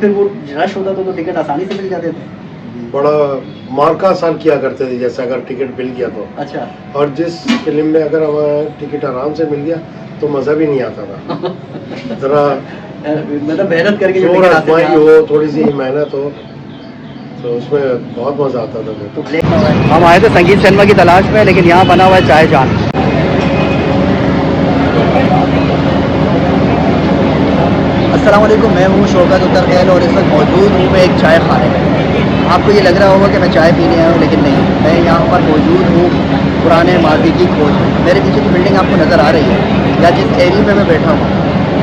फिर वो रश होता तो टिकट आसानी से मिल जाते थे? बड़ा मार्का साल किया करते थे, जैसे अगर टिकट मिल गया तो। अच्छा। और जिस फिल्म में अगर हमारा टिकट आराम से मिल गया तो मज़ा भी नहीं आता था। ज़रा मतलब मेहनत करके जो जोर टिकट आते थे आजमाई आप। हो, थोड़ी सी मेहनत हो, तो उसमें बहुत मज़ा आता था फिर। तो हम आए थे संगीत सिनेमा की तलाश में, लेकिन यहाँ बना हुआ है चाय जान। अस्सलाम वालेकुम, मैं हूँ शौकत उत्तरखैल और इस वक्त मौजूद हूँ मैं एक चाय खाने में। आपको ये लग रहा होगा कि मैं चाय पीने आया हूँ, लेकिन नहीं, मैं यहाँ पर मौजूद हूँ पुराने माजी की खोज में। मेरे पीछे की बिल्डिंग आपको नज़र आ रही है, या जिस एरिया में मैं बैठा हूँ,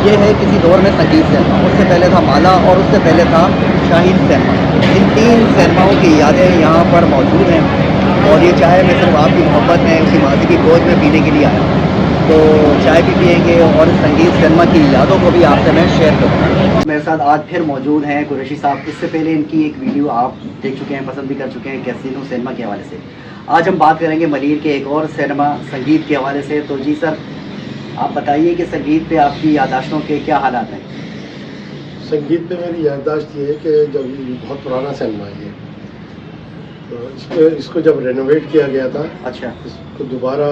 ये है किसी दौर में संगीत सिनेमा। उससे पहले था माला और उससे पहले था शाहीन सिनेमा। इन तीन सिनेमाओं की यादें यहाँ पर मौजूद हैं, और ये चाय मैं सिर्फ आपकी मोहब्बत में उसी माजी की खोज में पीने के लिए आया हूँ। तो चाय भी पियेंगे और संगीत सिनेमा की यादों को भी आपसे मैं शेयर करूँगा। मेरे साथ आज फिर मौजूद हैं कुरैशी साहब। इससे पहले इनकी एक वीडियो आप देख चुके हैं, पसंद भी कर चुके हैं, कैसीनो सिनेमा के हवाले से। आज हम बात करेंगे मलीर के एक और सिनेमा संगीत के हवाले से। तो जी सर, आप बताइए कि संगीत पे आपकी याददाश्तों के क्या हालात हैं? संगीत पे मेरी याददाश्त ये है कि जब ये बहुत पुराना सिनेमा है ये, तो इसको जब रेनोवेट किया गया था। अच्छा। इसको दोबारा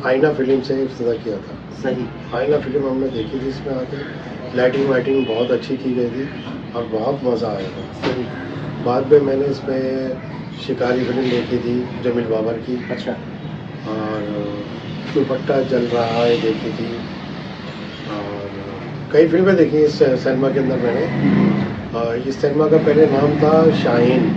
आईना फिल्म से इफ्तिताह किया था। सही। आईना फिल्म हमने देखी थी, इसमें आके लाइटिंग वाइटिंग बहुत अच्छी की गई थी और बहुत मज़ा आया था। सही। बाद में मैंने इसमें शिकारी फिल्म देखी थी जमील बाबर की। अच्छा। और दुपट्टा जल रहा है देखी थी, और कई फिल्में देखी इस सिनेमा के अंदर मैंने। और इस सिनेमा का पहले नाम था शाहीन।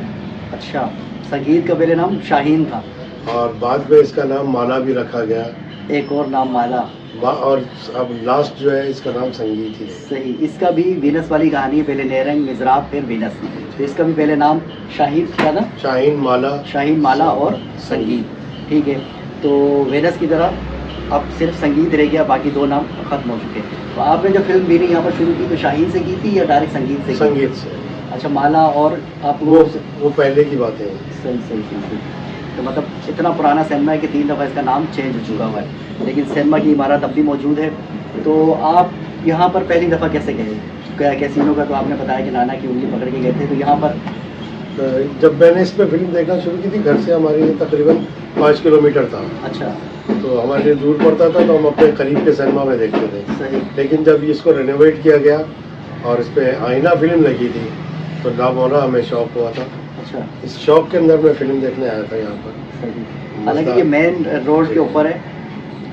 अच्छा, संगीत का पहले नाम शाहीन था और बाद में इसका नाम माला भी रखा गया, एक और नाम माला, और अब लास्ट जो है इसका नाम संगीत ही है। सही। इसका भी वीनस वाली कहानी है, पहले नेरंग मिजराब फिर वीनस। तो इसका भी पहले नाम शाहीन क्या था? शाहीन माला। शाहीन माला और संगीत, ठीक है। तो वीनस की तरह अब सिर्फ संगीत रह गया, बाकी दो नाम खत्म हो चुके हैं। तो आपने जो फिल्म बीनी यहाँ पर शुरू की तो शाहीन से की थी या डायरेक्ट संगीत से की? संगीत से। अच्छा, माला और आप वो पहले की बातें हैं। सही सही सही। तो मतलब इतना पुराना सिनेमा है कि 3 दफ़ा इसका नाम चेंज हो चुका हुआ है, लेकिन सिनेमा की इमारत अब भी मौजूद है। तो आप यहाँ पर पहली दफ़ा कैसे गए? कैसीनो का तो आपने बताया कि नाना की उंगली पकड़ के गए थे, तो यहाँ पर जब मैंने इसमें फिल्म देखना शुरू की थी, घर से हमारे तकरीबन 5 किलोमीटर था। अच्छा। तो हमारे लिए दूर पड़ता था, तो हम अपने करीब के सिनेमा में देखते थे। सही। लेकिन जब इसको रेनोवेट किया गया और इस पर आईना फिल्म लगी थी, तो लामौला हमें शौक हुआ था। अच्छा। इस शौक के अंदर मैं फिल्म देखने आया था यहाँ पर। सही। हालांकि ये मेन रोड के ऊपर है।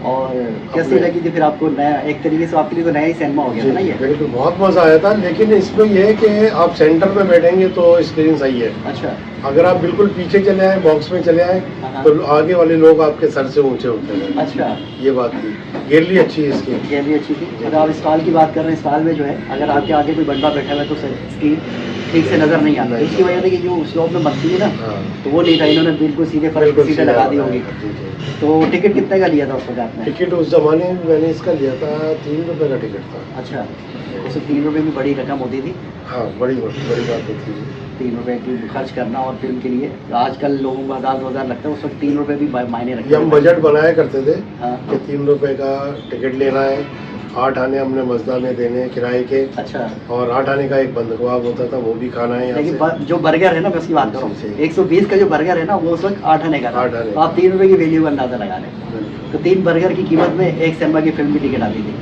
और कैसी लगी थी फिर आपको? नया एक तरीके से आपके लिए तो नया ही सिनेमा हो गया था ना ये? बिल्कुल, बहुत मज़ा आया था। लेकिन इसमें यह है कि आप सेंटर में बैठेंगे तो स्क्रीन सही है। अच्छा। अगर आप बिल्कुल पीछे चले आए, बॉक्स में चले आए, तो आगे वाले लोग आपके सर से ऊंचे होते हैं। अच्छा, ये बात थी। गैलरी अच्छी है इसकी। गैलरी अच्छी थी। अगर आप स्टॉल की बात कर रहे हैं, स्टॉल में जो है अगर आपके आगे कोई बंदा बैठा हुआ है तो स्क्रीन ठीक से नज़र नहीं आता। इसकी वजह से कि जो स्लॉप में मस्ती है ना, तो वो नहीं था, इन्होंने बिल्कुल सीधे फर्श सीधे लगा दी होगी। तो टिकट कितने का लिया था उस वक्त आपने? टिकट उस ज़माने में मैंने इसका लिया था 3 रुपये का टिकट था। अच्छा, उसमें 3 रुपये में बड़ी रकम होती थी। हाँ, बड़ी बात होती थी 3 रुपये की खर्च करना और फिल्म के लिए। आजकल लोगों को 1000-2000 लगता है, उस वक्त 3 रुपये भी मायने रखते हैं। हम बजट बनाया करते थे। हाँ। कि 3 रुपये का टिकट लेना है, 8 आने हमने मजदा में देने हैं किराए के। अच्छा। और 8 आने का एक बंद कबाब होता था, वो भी खाना है। लेकिन जो बर्गर है ना, मैं उसकी बात करूँ, 120 का जो बर्गर है ना, वो उस वक्त 8 आने का था। 8 आने तो आप 3 रुपये की वैल्यू का अंदाजा लगा लें। तो 3 बर्गर की कीमत में एक सिनेमा की फिल्म की टिकट आती थी।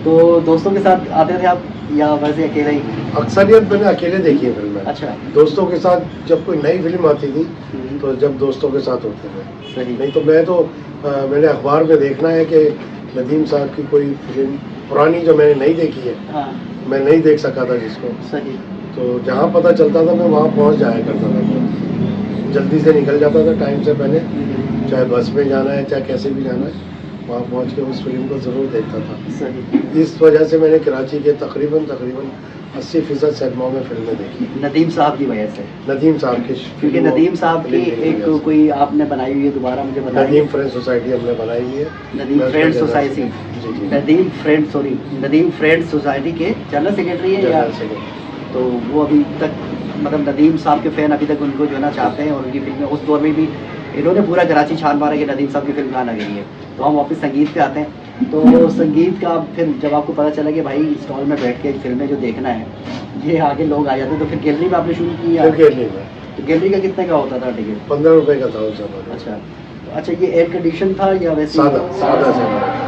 तो दोस्तों के साथ आते थे आप या वैसे अकेले ही? अक्सरियत मैंने अकेले देखी है फिल्में। अच्छा। दोस्तों के साथ जब कोई नई फिल्म आती थी तो जब दोस्तों के साथ होते थे। सही। नहीं तो मैंने अखबार में देखना है कि नदीम साहब की कोई फिल्म पुरानी जो मैंने नहीं देखी है, हाँ। मैं नहीं देख सका था जिसको। सही। तो जहाँ पता चलता था मैं वहाँ पहुँच जाया करता था। जल्दी से निकल जाता था टाइम से पहले, चाहे बस में जाना है चाहे कैसे भी जाना है, वहाँ पहुँच के उस फिल्म को ज़रूर देखता था। सही। इस वजह से मैंने कराची के तकरीबन 80% सिनेमा में फिल्में देखी। नदीम साहब की वजह से? नदीम साहब की, क्योंकि नदीम साहब की एक कोई आपने बनाई हुई है, दोबारा मुझे बताइए। नदीम फ्रेंड सोसाइटी हमने बनाई हुई है। Nadeem friend society. Nadeem friend society के जनरल सेक्रेटरी है या? तो वो अभी तक मतलब नदीम साहब के फ़ैन अभी तक उनको जो है ना चाहते हैं, और उनकी फिल्में उस दौर में भी इन्होंने पूरा कराची छान मारा कि नदीम साहब की फिल्म कहाँ लगी है। तो हम वापस संगीत पे आते हैं। तो संगीत का फिर जब आपको पता चला कि भाई स्टॉल में बैठ के फिल्में जो देखना है, ये आगे लोग आ जाते हैं, तो फिर गैलरी में आपने शुरू किया? फिर गैलरी में तो गैलरी का कितने का होता था टिकट? 15 रुपए का था उस समय। अच्छा, अच्छा, ये एयर कंडीशन था या वैसे सादा सादा सिनेमा।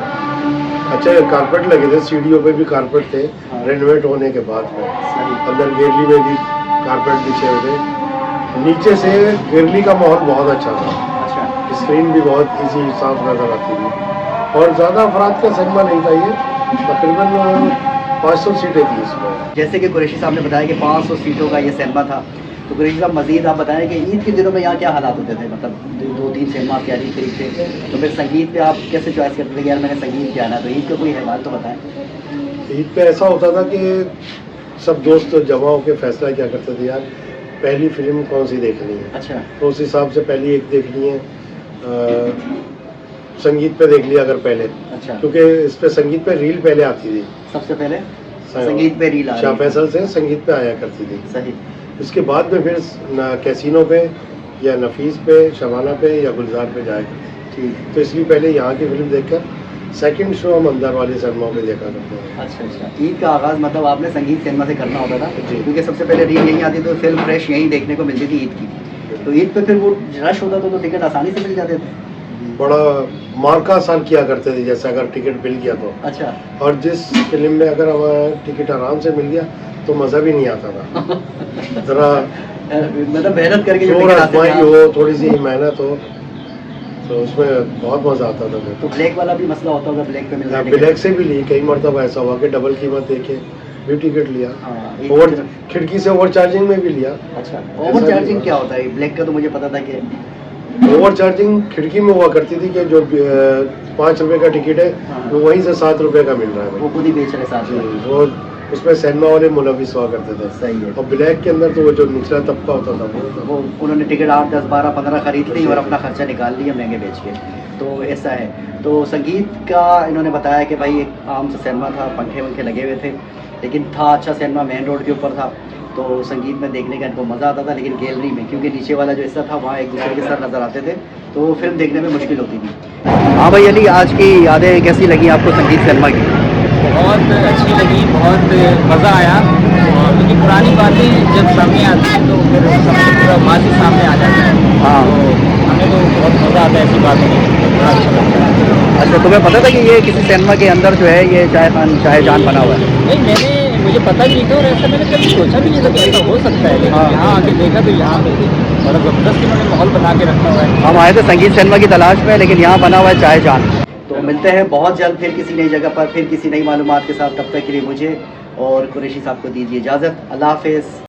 अच्छा, कारपेट लगे थे, सीढ़ियों पे भी कारपेट थे, हाँ। रेनोवेट होने के बाद में। सही। अंदर गैलरी में भी कारपेट बिछे हुए थे। नीचे से गैलरी का माहौल बहुत अच्छा था, अच्छा, स्क्रीन भी बहुत इजी साफ नजर आती थी, और ज़्यादा अफराद का सिनेमा नहीं था ये, तकरीबन 500 सीटें थी इसमें। जैसे कि कुरैशी साहब ने बताया कि 500 सीटों का ये सिनेमा था, तो कुरैशी साहब मजीद आप बताएं कि ईद के दिनों में यहाँ क्या हालात होते थे, मतलब 2-3 सिनेमा के करीब करीब थे, तो फिर संगीत पे आप कैसे चॉइस करते थे कि यार मैंने संगीत क्या है, तो ईद का कोई हवाल तो बताएं। ईद पे ऐसा होता था कि सब दोस्त जमा होकर फैसला क्या करते थे, यार पहली फिल्म कौन सी देखनी है। अच्छा, तो उस हिसाब से पहली एक देखनी है, संगीत पे देख लिया अगर पहले, अच्छा, क्योंकि इस पे संगीत पे रील पहले आती थी, सबसे पहले संगीत पे रील आ शाह रही है। फैसल से संगीत पे आया करती थी। सही। उसके बाद में फिर कैसीनो पे या नफीस पे, शबाना पे या गुलजार पे जाया करती ठीक। थी। तो इसलिए पहले यहाँ की फिल्म देखकर सेकंड शो हम अंदर वाले सिनेमा पे देखा करते हैं। अच्छा, अच्छा, ईद का आगाज़ मतलब आपने संगीत सिनेमा से करना होता था, जी। क्योंकि सबसे पहले रील यहीं आती तो फिल्म फ्रेश यहीं देखने को मिलती थी ईद की। तो ईद पे फिर वो रश होता था तो टिकट आसानी से मिल जाते थे। बड़ा मार्का साल किया करते थे, जैसे अगर टिकट मिल गया तो, अच्छा। और जिस फिल्म में अगर हमारा टिकट आराम से मिल गया तो मज़ा भी नहीं आता था। ज़रा मतलब मेहनत करके जो जोर टिकट आते आजमाई थे। हो, थोड़ी सी मेहनत हो, तो उसमें बहुत मज़ा आता था फिर। तो ब्लैक वाला भी मसला होता होगा, ब्लैक पे मिलता है ब्लैक से भी ली, कई मरतबा ऐसा हुआ कि डबल कीमत देके भी टिकट लिया, हाँ, ओवर खिड़की से ओवर चार्जिंग में भी लिया। अच्छा, ओवर चार्जिंग क्या होता है? ब्लैक का तो मुझे पता था कि ओवर चार्जिंग खिड़की में हुआ करती थी कि जो 5 रुपए का टिकट है हाँ। वो वहीं से 7 रुपए का मिल रहा है वो भाई। खुद ही बेच रहे साथ में। जी, वो उसमें सिनेमा वाले मुलविस हुआ करते थे। सही है। और ब्लैक के अंदर तो वो जो निचला तबका होता था वो उन्होंने टिकट 8, 10, 12, 15 खरीद ली और अपना खर्चा निकाल लिया महंगे बेच के, तो ऐसा है। तो संगीत का इन्होंने बताया कि भाई एक आम सा सिनेमा था, पंखे वंखे लगे हुए थे, लेकिन था अच्छा सिनेमा, मेन रोड के ऊपर था, तो संगीत में देखने का इनको मज़ा आता था। लेकिन गैलरी में, क्योंकि नीचे वाला जो हिस्सा था वहाँ एक दूसरे के साथ नज़र आते थे, तो फिल्म देखने में मुश्किल होती थी। हाँ भाई अली, आज की यादें कैसी लगी आपको संगीत सिनेमा की? बहुत अच्छी लगी, बहुत मज़ा आया, और क्योंकि पुरानी बातें जब सामने आती हैं तो फिर पूरा माजी सामने आ जाता है। हाँ। तो हमें तो बहुत मज़ा आता है ऐसी बातें, बड़ा अच्छा लगता है। अच्छा, तुम्हें पता था कि ये किसी सिनेमा के अंदर जो है ये चाय जान बना हुआ है? नहीं, मुझे पता भी नहीं था, और ऐसा मैंने कभी सोचा भी नहीं था कि ऐसा हो सकता है, लेकिन हाँ। यहाँ आके देखा तो यहाँ पे बड़ा ज़बरदस्त इन्होंने माहौल बना के रखा हुआ है। हम आए थे संगीत सिनेमा की तलाश में, लेकिन यहाँ बना हुआ है चाय जान। तो मिलते हैं बहुत जल्द फिर किसी नई जगह पर, फिर किसी नई मालूमात के साथ। तब तक के लिए मुझे और कुरैशी साहब को दीजिए इजाज़त। अल्लाह हाफ़िज़।